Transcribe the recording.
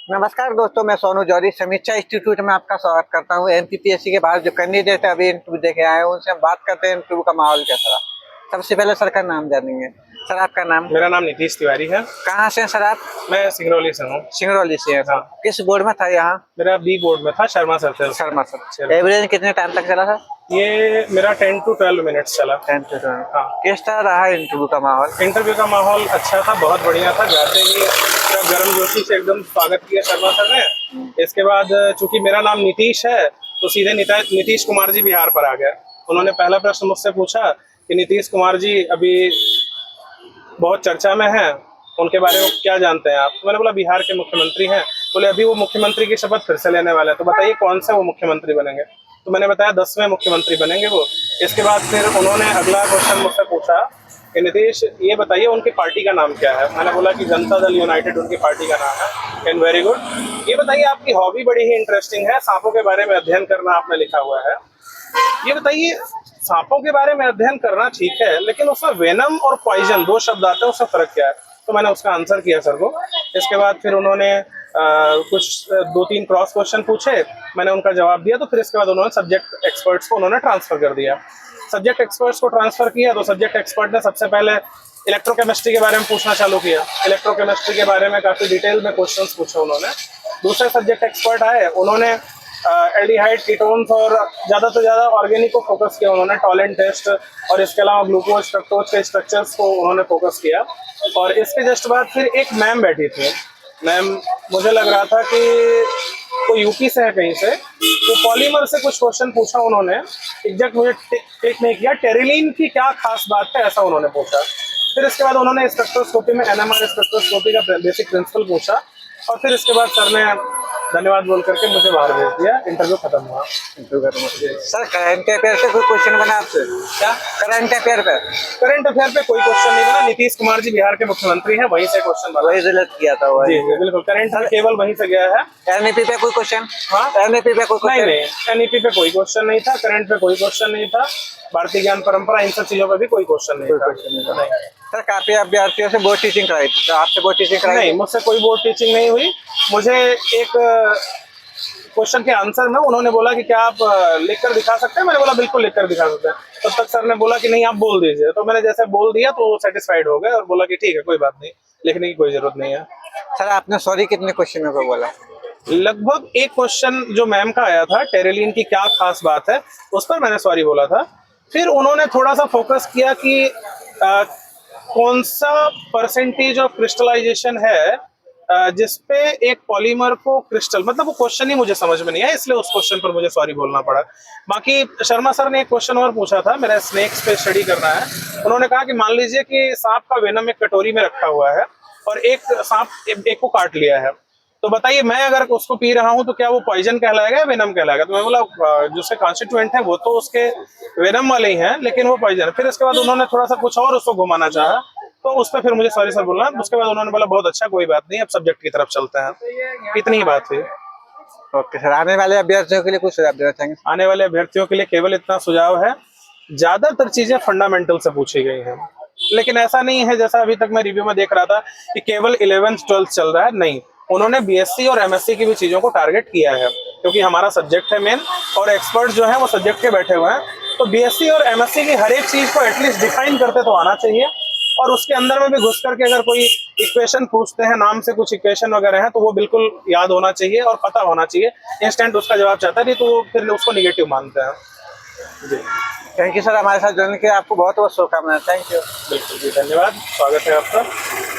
नमस्कार दोस्तों, मैं सोनू जौहरी समीक्षा इंस्टीट्यूट में आपका स्वागत करता हूँ। एनपीपीएससी के बाद जो कैंडिडेट अभी इंटरव्यू देके आए हैं उनसे हम बात करते हैं इंटरव्यू का माहौल कैसा रहा। सबसे पहले सर का नाम जानेंगे। सर आपका नाम? मेरा नाम नीतीश तिवारी है। कहाँ से हैं सर आप? मैं सिंगरौली से हूँ। सिंगरौली से हैं सर। हाँ। किस बोर्ड में था यहाँ? मेरा बी बोर्ड में था, शर्मा सर थे। शर्मा सर। एवरेज कितने टाइम तक चला सर? ये मेरा 10 to 12 मिनट्स चला। 10 to 12। हाँ। किस तरह रहा इंटरव्यू का माहौल? इंटरव्यू का माहौल अच्छा था, बहुत बढ़िया था। जाते ही गर्म जोशी से एकदम स्वागत किया शर्मा सर ने। इसके बाद चूंकि मेरा नाम नीतीश है तो सीधे नीतीश कुमार जी बिहार पर आ गया। उन्होंने पहला प्रश्न मुझसे पूछा कि नीतीश कुमार जी अभी बहुत चर्चा में हैं, उनके बारे में क्या जानते हैं आप? तो मैंने बोला बिहार के मुख्यमंत्री हैं। बोले अभी वो मुख्यमंत्री की शपथ फिर से लेने वाले हैं, तो बताइए कौन से वो मुख्यमंत्री बनेंगे? तो मैंने बताया 10वें मुख्यमंत्री बनेंगे वो। इसके बाद फिर उन्होंने अगला क्वेश्चन मुझसे पूछा कि नीतीश ये बताइए उनकी पार्टी का नाम क्या है? मैंने बोला कि जनता दल यूनाइटेड उनकी पार्टी का नाम है। And very good. ये बताइए आपकी हॉबी बड़ी ही इंटरेस्टिंग है, सांपों के बारे में अध्ययन करना आपने लिखा हुआ है। ये बताइए सांपों के बारे में अध्ययन करना ठीक है, लेकिन उसमें वेनम और पॉइजन दो शब्द आते हैं, उसका फर्क क्या है? तो मैंने उसका आंसर किया सर को। इसके बाद फिर उन्होंने कुछ 2-3 क्रॉस क्वेश्चन पूछे, मैंने उनका जवाब दिया। तो फिर इसके बाद उन्होंने सब्जेक्ट एक्सपर्ट्स को उन्होंने ट्रांसफर कर दिया। सब्जेक्ट एक्सपर्ट्स को ट्रांसफर किया तो सब्जेक्ट एक्सपर्ट ने सबसे पहले इलेक्ट्रोकेमिस्ट्री के बारे में पूछना चालू किया। इलेक्ट्रोकेमिस्ट्री के बारे में काफी डिटेल में क्वेश्चंस पूछे उन्होंने। दूसरे सब्जेक्ट एक्सपर्ट आए, उन्होंने एल्डिहाइड कीटोन्स और ज़्यादा से ज़्यादा ऑर्गेनिक को फोकस किया उन्होंने। टॉलेंट टेस्ट और इसके अलावा ग्लूकोज फ्रक्टोज के स्ट्रक्चर्स को उन्होंने फोकस किया। और इसके जस्ट बाद फिर एक मैम बैठी थी। मैम, मुझे लग रहा था कि वो यूपी से है कहीं से, तो पॉलीमर से कुछ क्वेश्चन पूछा उन्होंने। एग्जैक्ट मुझे टिक नहीं किया। टेरिलीन की क्या खास बात है, ऐसा उन्होंने पूछा। फिर इसके बाद उन्होंने स्पेक्ट्रोस्कोपी में एनएमआर स्पेक्ट्रोस्कोपी का बेसिक प्रिंसिपल पूछा। और फिर इसके बाद सर ने धन्यवाद बोल करके मुझे बाहर भेज दिया। इंटरव्यू खत्म हुआ। सर करंट अफेयर पे कोई क्वेश्चन बना आपसे? क्या करंट अफेयर पे? करंट अफेयर पे कोई क्वेश्चन नहीं बना। नीतीश कुमार जी बिहार के मुख्यमंत्री हैं, वहीं से क्वेश्चन बना। वही रिलेट किया था वो। जी बिल्कुल, करंट केवल वहीं से गया है। एनईपी पे कोई क्वेश्चन? हाँ, एनईपी पे कोई नहीं क्वेश्चन? नहीं, एनईपी पे कोई क्वेश्चन नहीं था, करंट पे कोई क्वेश्चन नहीं था, भारतीय ज्ञान परंपरा इन सब चीजों पे भी कोई क्वेश्चन नहीं था। सर काफी अभ्यर्थियों से बोर्ड टीचिंग कराई थी, तो आपसे बोर्ड टीचिंग कराई? नहीं, मुझसे कोई बोर्ड टीचिंग नहीं हुई। मुझे एक क्वेश्चन के आंसर में उन्होंने बोला कि क्या आप लिख कर दिखा सकते हैं? मैंने बोला बिल्कुल लिख कर दिखा सकते हैं। तब तक सर ने बोला कि नहीं आप बोल दीजिए। तो मैंने जैसे बोल दिया तो वो सेटिस्फाइड हो गए और बोला कि ठीक है, कोई बात नहीं, लिखने की कोई जरूरत नहीं है। सर आपने सॉरी कितने क्वेश्चनों को बोला? लगभग एक क्वेश्चन जो मैम का आया था, टेरिलीन की क्या खास बात है, उस पर मैंने सॉरी बोला था। फिर उन्होंने थोड़ा सा फोकस किया कि कौन सा परसेंटेज ऑफ क्रिस्टलाइजेशन है जिसपे एक पॉलीमर को क्रिस्टल, मतलब वो क्वेश्चन ही मुझे समझ में नहीं आया, इसलिए उस क्वेश्चन पर मुझे सॉरी बोलना पड़ा। बाकी शर्मा सर ने एक क्वेश्चन और पूछा था, मेरा स्नेक्स पे स्टडी करना है। उन्होंने कहा कि मान लीजिए कि सांप का वेनम एक कटोरी में रखा हुआ है और एक सांप एक को काट लिया है, तो बताइए मैं अगर उसको पी रहा हूं तो क्या वो पॉइजन कहलाएगा या वेनम कहलाएगा? तो मैं बोला जो उसके कॉन्स्टिट्यूएंट है वो तो उसके वेनम वाले ही हैं, लेकिन वो पॉइजन। फिर इसके बाद उन्होंने थोड़ा सा कुछ और उसको घुमाना चाहा, तो उस पर फिर मुझे सॉरी सर बोलना। उसके बाद उन्होंने बोला बहुत अच्छा, कोई बात नहीं, अब सब्जेक्ट की तरफ चलते हैं। इतनी ही बात हुई। ओके सर, आने वाले अभ्यर्थियों के लिए कुछ सुझाव देना चाहेंगे? आने वाले अभ्यर्थियों के लिए केवल इतना सुझाव है, ज्यादातर चीजें फंडामेंटल से पूछी गई हैं, लेकिन ऐसा नहीं है जैसा अभी तक मैं रिव्यू में देख रहा था कि केवल 11th 12th चल रहा है। नहीं, उन्होंने बीएससी और एमएससी की भी चीजों को टारगेट किया है, क्योंकि हमारा सब्जेक्ट है मेन और एक्सपर्ट जो है वो सब्जेक्ट के बैठे हुए हैं। तो बीएससी और एमएससी की हर एक चीज को एटलीस्ट डिफाइन करते तो आना चाहिए, और उसके अंदर में भी घुस करके अगर कोई इक्वेशन पूछते हैं, नाम से कुछ इक्वेशन वगैरह है, तो वो बिल्कुल याद होना चाहिए और पता होना चाहिए। इंस्टेंट उसका जवाब चाहता है, नहीं तो फिर उसको निगेटिव मानते हैं। जी थैंक यू सर, हमारे साथ जुड़ने के लिए आपको बहुत बहुत शुभकामनाएं। Thank you. बिल्कुल जी, धन्यवाद, स्वागत है आपका।